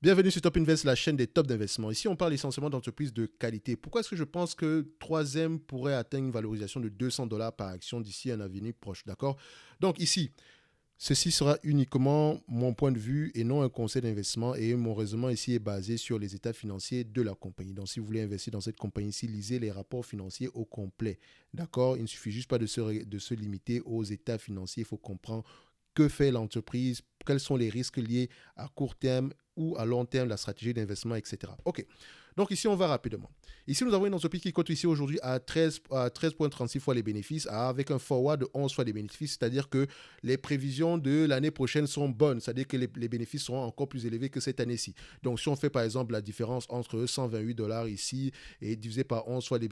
Bienvenue sur Top Invest, la chaîne des tops d'investissement. Ici, on parle essentiellement d'entreprises de qualité. Pourquoi est-ce que je pense que 3M pourrait atteindre une valorisation de $200 par action d'ici un avenir proche, d'accord? Donc ici, ceci sera uniquement mon point de vue et non un conseil d'investissement, et mon raisonnement ici est basé sur les états financiers de la compagnie. Donc si vous voulez investir dans cette compagnie ici, lisez les rapports financiers au complet, d'accord? Il ne suffit juste pas de se limiter aux états financiers, il faut comprendre que fait l'entreprise, quels sont les risques liés à court terme ou à long terme, la stratégie d'investissement, etc. OK. Donc ici, on va rapidement. Ici, nous avons une entreprise qui cote ici aujourd'hui à 13,36 fois les bénéfices, avec un forward de 11 fois les bénéfices, c'est-à-dire que les prévisions de l'année prochaine sont bonnes, c'est-à-dire que les bénéfices seront encore plus élevés que cette année-ci. Donc si on fait par exemple la différence entre $128 ici et divisé par 11 fois les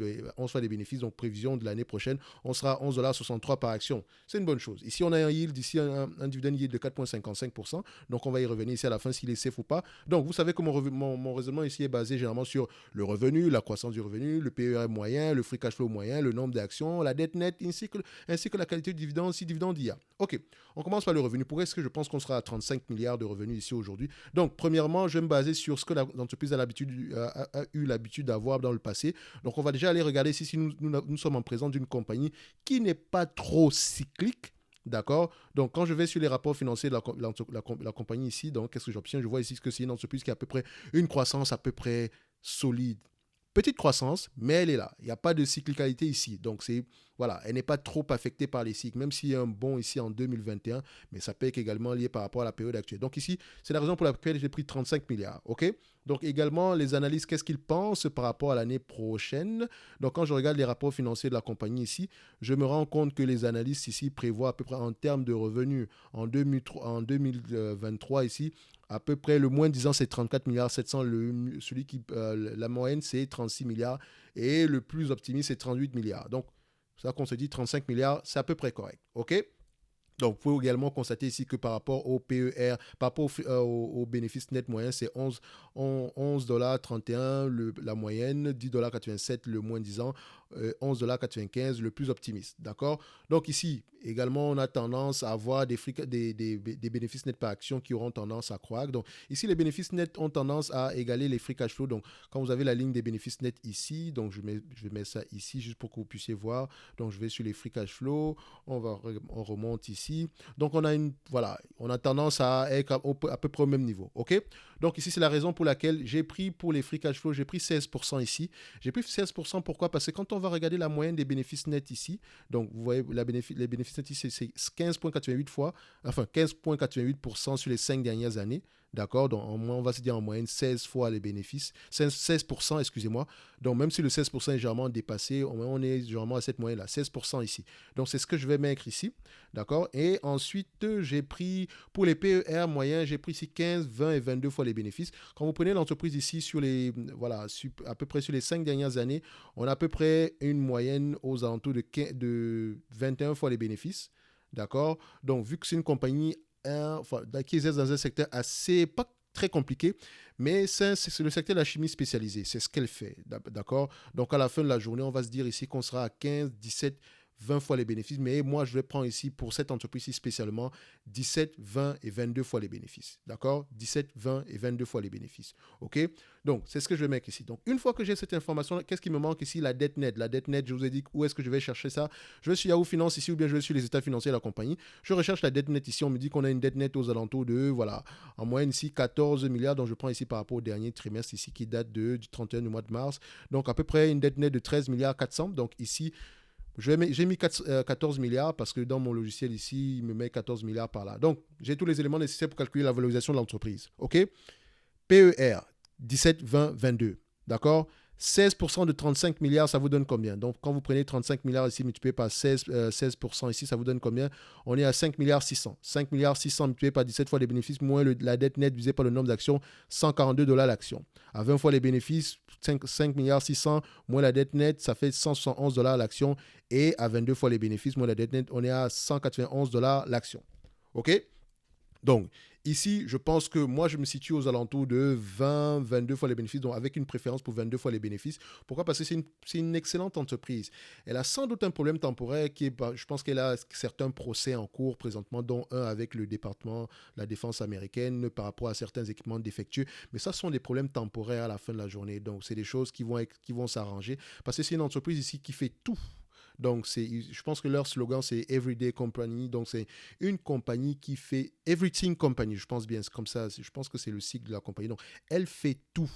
bénéfices, donc prévision de l'année prochaine, on sera à $11,63 par action. C'est une bonne chose. Ici, on a un yield, ici un dividend yield de 4,55%, donc on va y revenir ici à la fin s'il est safe ou pas. Donc vous savez que mon raisonnement ici est basé généralement sur le revenu, la croissance du revenu, le PER moyen, le free cash flow moyen, le nombre d'actions, la dette nette, ainsi que la qualité du dividende, si dividende il y a. Ok, on commence par le revenu. Pourquoi est-ce que je pense qu'on sera à 35 milliards de revenus ici aujourd'hui? Donc, premièrement, je vais me baser sur ce que l'entreprise a eu l'habitude d'avoir dans le passé. Donc, on va déjà aller regarder si nous sommes en présence d'une compagnie qui n'est pas trop cyclique. D'accord. Donc, quand je vais sur les rapports financiers de la compagnie ici, donc, qu'est-ce que j'obtiens? Je vois ici que c'est une entreprise qui a à peu près une croissance à peu près solide. Petite croissance, mais elle est là. Il n'y a pas de cyclicalité ici. Donc, voilà, elle n'est pas trop affectée par les cycles, même s'il y a un bond ici en 2021, mais ça peut être également lié par rapport à la période actuelle. Donc ici, c'est la raison pour laquelle j'ai pris 35 milliards. OK? Donc également, les analystes, qu'est-ce qu'ils pensent par rapport à l'année prochaine? Donc quand je regarde les rapports financiers de la compagnie ici, je me rends compte que les analystes ici prévoient à peu près en termes de revenus en 2023 ici, à peu près le moins disant c'est 34 milliards 700, la moyenne c'est 36 milliards et le plus optimiste c'est 38 milliards. Donc ça qu'on se dit 35 milliards, c'est à peu près correct. OK? Donc, vous pouvez également constater ici que par rapport au PER, par rapport au bénéfice net moyen, c'est 11,31$ la moyenne, 10,87$ le moins disant, 11,95$ le plus optimiste. D'accord? Donc ici, également, on a tendance à avoir des bénéfices nets par action qui auront tendance à croître. Donc ici, les bénéfices nets ont tendance à égaler les free cash flow. Donc quand vous avez la ligne des bénéfices nets ici, donc je vais mettre ça ici juste pour que vous puissiez voir. Donc je vais sur les free cash flow, on remonte ici. Donc on a tendance à être à peu près au même niveau. OK? Donc ici, c'est la raison pour laquelle j'ai pris pour les free cash flow, j'ai pris 16% ici. J'ai pris 16%, pourquoi? Parce que quand on va regarder la moyenne des bénéfices nets ici, donc vous voyez les bénéfices nets ici, c'est 15,88 fois, enfin 15,88% sur les 5 dernières années. D'accord? Donc, on va se dire en moyenne 16 fois les bénéfices, 16%, excusez-moi. Donc, même si le 16% est généralement dépassé, on est généralement à cette moyenne-là, 16% ici. Donc, c'est ce que je vais mettre ici. D'accord? Et ensuite, j'ai pris, pour les PER moyens, j'ai pris ici 15, 20 et 22 fois les bénéfices. Quand vous prenez l'entreprise ici, à peu près sur les 5 dernières années, on a à peu près une moyenne aux alentours de 21 fois les bénéfices. D'accord? Donc, vu que c'est une compagnie qui exerce dans un secteur assez, pas très compliqué, mais c'est le secteur de la chimie spécialisée. C'est ce qu'elle fait. D'accord? Donc, à la fin de la journée, on va se dire ici qu'on sera à 15, 17, 20 fois les bénéfices. Mais moi, je vais prendre ici, pour cette entreprise-ci spécialement, 17, 20 et 22 fois les bénéfices. D'accord? 17, 20 et 22 fois les bénéfices. OK? Donc, c'est ce que je vais mettre ici. Donc, une fois que j'ai cette information, qu'est-ce qui me manque ici? La dette nette. La dette nette, je vous ai dit où est-ce que je vais chercher ça. Je vais sur Yahoo Finance ici ou bien je vais sur les états financiers de la compagnie. Je recherche la dette nette ici. On me dit qu'on a une dette nette aux alentours de, voilà, en moyenne ici, 14 milliards. Donc, je prends ici par rapport au dernier trimestre ici qui date du 31 du mois de mars. Donc, à peu près une dette nette de 13 milliards 400. Donc, ici, j'ai mis 14 milliards parce que dans mon logiciel ici, il me met 14 milliards par là. Donc, j'ai tous les éléments nécessaires pour calculer la valorisation de l'entreprise. OK? PER, 17, 20, 22. D'accord? 16% de 35 milliards, ça vous donne combien? Donc, quand vous prenez 35 milliards ici multiplié par 16% ici, ça vous donne combien? On est à 5 milliards 600. 5 milliards 600 multiplié par 17 fois les bénéfices, moins la dette nette divisée par le nombre d'actions, 142$ l'action. À 20 fois les bénéfices, 5 milliards 600 moins la dette nette, ça fait 171$ l'action. Et à 22 fois les bénéfices, moins la dette nette, on est à 191$ l'action. OK? Donc, ici, je pense que moi, je me situe aux alentours de 20, 22 fois les bénéfices, donc avec une préférence pour 22 fois les bénéfices. Pourquoi? Parce que c'est une excellente entreprise. Elle a sans doute un problème temporaire qui est, je pense qu'elle a certains procès en cours présentement, dont un avec le département de la défense américaine par rapport à certains équipements défectueux. Mais ça, ce sont des problèmes temporaires à la fin de la journée. Donc, c'est des choses qui vont s'arranger parce que c'est une entreprise ici qui fait tout. Donc, je pense que leur slogan, c'est Everyday Company. Donc, c'est une compagnie qui fait Everything Company. Je pense bien, c'est comme ça. Je pense que c'est le cycle de la compagnie. Donc, elle fait tout.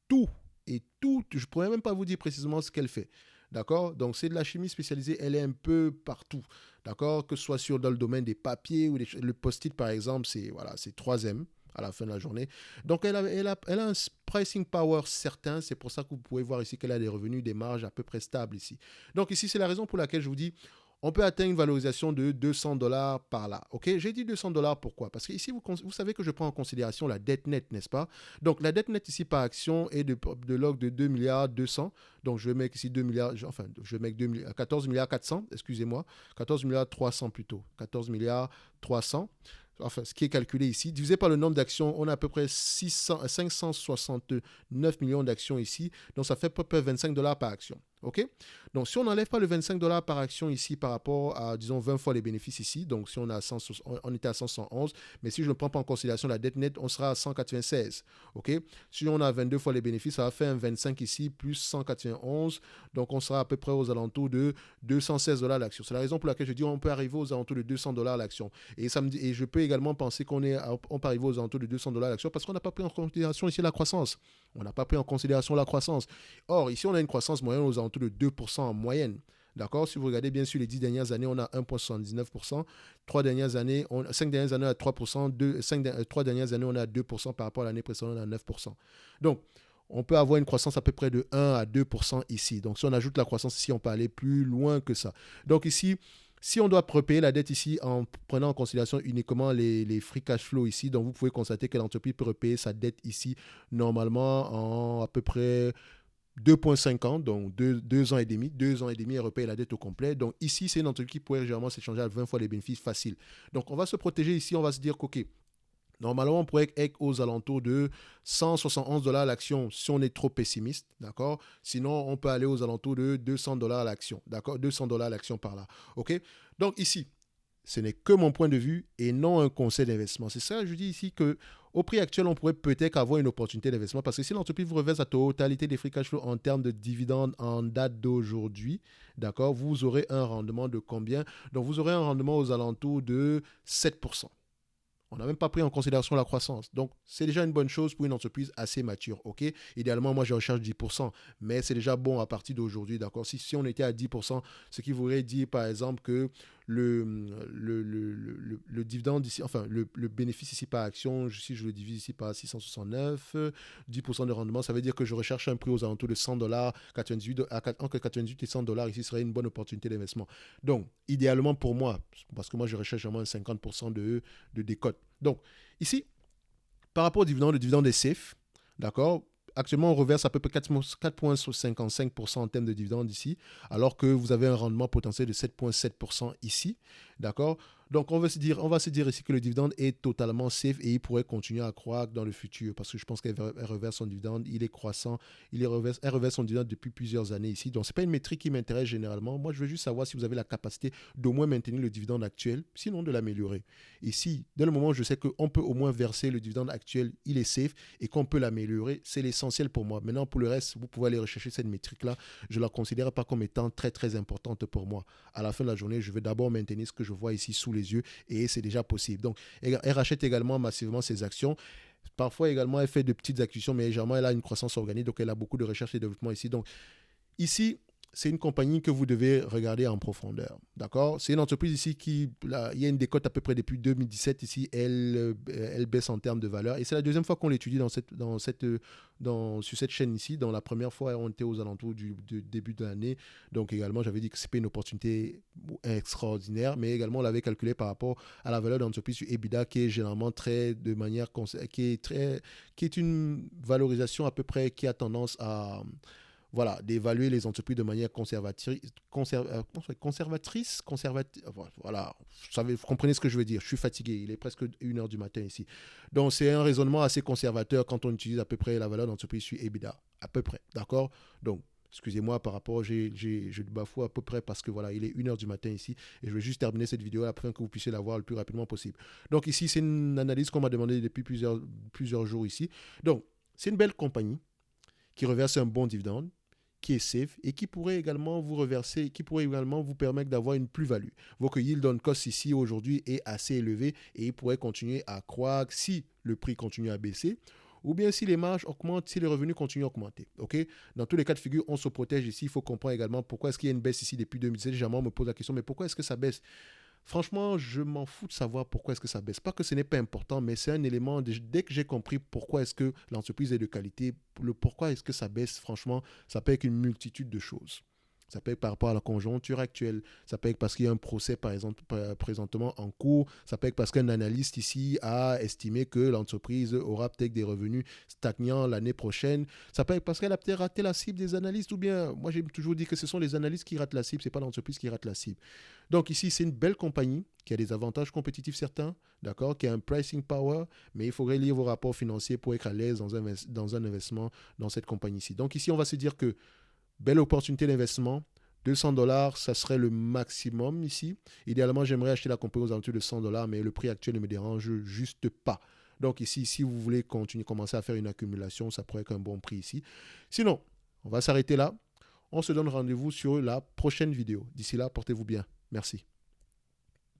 Tout. Et tout. Je ne pourrais même pas vous dire précisément ce qu'elle fait. D'accord? Donc, c'est de la chimie spécialisée. Elle est un peu partout. D'accord? Que ce soit dans le domaine des papiers ou le post-it, par exemple, c'est voilà, c'est 3M à la fin de la journée. Donc, elle a un pricing power certain. C'est pour ça que vous pouvez voir ici qu'elle a des revenus, des marges à peu près stables ici. Donc, ici, c'est la raison pour laquelle je vous dis, on peut atteindre une valorisation de 200 dollars par là. Ok, j'ai dit 200 dollars pourquoi? Parce que ici, vous savez que je prends en considération la dette nette, n'est-ce pas? Donc, la dette nette ici par action est de l'ordre de 2 milliards 200. Donc, je vais mettre ici 2 milliards, enfin, je vais mettre 14 milliards 400, excusez-moi, 14 milliards 300 plutôt. 14 milliards 300. Enfin, ce qui est calculé ici, divisé par le nombre d'actions, on a à peu près 569 millions d'actions ici. Donc, ça fait à peu près 25 dollars par action. OK? Donc, si on n'enlève pas le 25 dollars par action ici par rapport à, disons, 20 fois les bénéfices ici, donc si on, on était à 111, mais si je ne prends pas en considération la dette nette, on sera à 196. OK? Si on a 22 fois les bénéfices, ça va faire un 25 ici, plus 191. Donc, on sera à peu près aux alentours de 216 dollars l'action. C'est la raison pour laquelle je dis qu'on peut arriver aux alentours de 200 dollars l'action. Et je peux également penser on peut arriver aux alentours de 200 dollars l'action parce qu'on n'a pas pris en considération ici la croissance. On n'a pas pris en considération la croissance. Or, ici, on a une croissance moyenne aux alentours de 2% en moyenne. D'accord? Si vous regardez bien sur les 10 dernières années, on a 1,79%. 5 dernières années, on a 3%. 3 dernières années, on a 2% par rapport à l'année précédente, on a 9%. Donc, on peut avoir une croissance à peu près de 1 à 2% ici. Donc, si on ajoute la croissance ici, on peut aller plus loin que ça. Donc, ici, si on doit repayer la dette ici en prenant en considération uniquement les free cash flow ici, donc vous pouvez constater que l'entreprise peut repayer sa dette ici normalement en à peu près 2,5 ans, donc 2 ans et demi. 2 ans et demi, elle repaye la dette au complet. Donc ici, c'est une entreprise qui pourrait généralement s'échanger à 20 fois les bénéfices faciles. Donc on va se protéger ici, on va se dire qu'OK, normalement, on pourrait être aux alentours de 171 dollars l'action si on est trop pessimiste, d'accord? Sinon, on peut aller aux alentours de 200 dollars l'action, d'accord? 200 dollars l'action par là, ok? Donc ici, ce n'est que mon point de vue et non un conseil d'investissement. C'est ça, je dis ici que au prix actuel, on pourrait peut-être avoir une opportunité d'investissement parce que si l'entreprise vous reverse la totalité des free cash flow en termes de dividendes en date d'aujourd'hui, d'accord, vous aurez un rendement de combien? Donc, vous aurez un rendement aux alentours de 7%. On n'a même pas pris en considération la croissance. Donc, c'est déjà une bonne chose pour une entreprise assez mature. OK? Idéalement, moi, je recherche 10%, mais c'est déjà bon à partir d'aujourd'hui. D'accord? Si on était à 10%, ce qui voudrait dire, par exemple, que le dividende ici, enfin, le bénéfice ici par action, si je le divise ici par 669, 10% de rendement, ça veut dire que je recherche un prix aux alentours de 100 dollars, 98, entre 98 et 100 dollars. Ici serait une bonne opportunité d'investissement. Donc, idéalement pour moi, parce que moi, je recherche vraiment un 50% de décote. Donc, ici, par rapport au dividende, le dividende est safe. D'accord? Actuellement, on reverse à peu près 4,55% en termes de dividendes ici, alors que vous avez un rendement potentiel de 7,7% ici. D'accord? Donc, on va se dire ici que le dividende est totalement safe et il pourrait continuer à croître dans le futur parce que je pense qu'elle reverse son dividende, il est croissant, elle reverse son dividende depuis plusieurs années ici. Donc, ce n'est pas une métrique qui m'intéresse généralement. Moi, je veux juste savoir si vous avez la capacité d'au moins maintenir le dividende actuel, sinon de l'améliorer. Ici, dès le moment où je sais qu'on peut au moins verser le dividende actuel, il est safe et qu'on peut l'améliorer, c'est l'essentiel pour moi. Maintenant, pour le reste, vous pouvez aller rechercher cette métrique-là. Je ne la considère pas comme étant très, très importante pour moi. À la fin de la journée, je vais d'abord maintenir ce que je vois ici sous les yeux et c'est déjà possible. Donc, elle rachète également massivement ses actions. Parfois également, elle fait de petites acquisitions, mais généralement, elle a une croissance organique, donc elle a beaucoup de recherche et développement ici. Donc, ici, c'est une compagnie que vous devez regarder en profondeur. D'accord? C'est une entreprise ici il y a une décote à peu près depuis 2017 ici. Elle baisse en termes de valeur. Et c'est la deuxième fois qu'on l'étudie sur cette chaîne ici. Dans la première fois, on était aux alentours du début de l'année. Donc également, j'avais dit que ce n'est pas une opportunité extraordinaire, mais également, on l'avait calculé par rapport à la valeur de l'entreprise sur EBITDA qui est généralement qui est une valorisation à peu près qui a tendance à voilà, d'évaluer les entreprises de manière conservatrice, voilà, vous comprenez ce que je veux dire. Je suis fatigué, il est presque 1 heure du matin ici. Donc, c'est un raisonnement assez conservateur quand on utilise à peu près la valeur d'entreprise sur EBITDA, à peu près, d'accord? Donc, excusez-moi par rapport, je bafoue à peu près parce que voilà, il est 1 heure du matin ici et je vais juste terminer cette vidéo afin que vous puissiez la voir le plus rapidement possible. Donc ici, c'est une analyse qu'on m'a demandé depuis plusieurs jours ici. Donc, c'est une belle compagnie qui reverse un bon dividende, qui est safe et qui pourrait également vous reverser, qui pourrait également vous permettre d'avoir une plus-value. Votre yield on cost ici aujourd'hui est assez élevé et il pourrait continuer à croître si le prix continue à baisser ou bien si les marges augmentent, si les revenus continuent à augmenter. Okay? Dans tous les cas de figure, on se protège ici. Il faut comprendre également pourquoi est-ce qu'il y a une baisse ici depuis 2017. Jamais on me pose la question, mais pourquoi est-ce que ça baisse? Franchement, je m'en fous de savoir pourquoi est-ce que ça baisse. Pas que ce n'est pas important, mais c'est un élément, dès que j'ai compris pourquoi est-ce que l'entreprise est de qualité, le pourquoi est-ce que ça baisse, franchement, ça peut être une multitude de choses. Ça peut être par rapport à la conjoncture actuelle. Ça peut être parce qu'il y a un procès, par exemple, présentement en cours. Ça peut être parce qu'un analyste ici a estimé que l'entreprise aura peut-être des revenus stagnants l'année prochaine. Ça peut être parce qu'elle a peut-être raté la cible des analystes ou bien, moi j'ai toujours dit que ce sont les analystes qui ratent la cible, ce n'est pas l'entreprise qui rate la cible. Donc ici, c'est une belle compagnie qui a des avantages compétitifs certains, d'accord, qui a un pricing power, mais il faudrait lire vos rapports financiers pour être à l'aise dans un investissement dans cette compagnie-ci. Donc ici, on va se dire que belle opportunité d'investissement. 200 dollars, ça serait le maximum ici. Idéalement, j'aimerais acheter la compagnie aux alentours de 100 dollars, mais le prix actuel ne me dérange juste pas. Donc ici, si vous voulez commencer à faire une accumulation, ça pourrait être un bon prix ici. Sinon, on va s'arrêter là. On se donne rendez-vous sur la prochaine vidéo. D'ici là, portez-vous bien. Merci.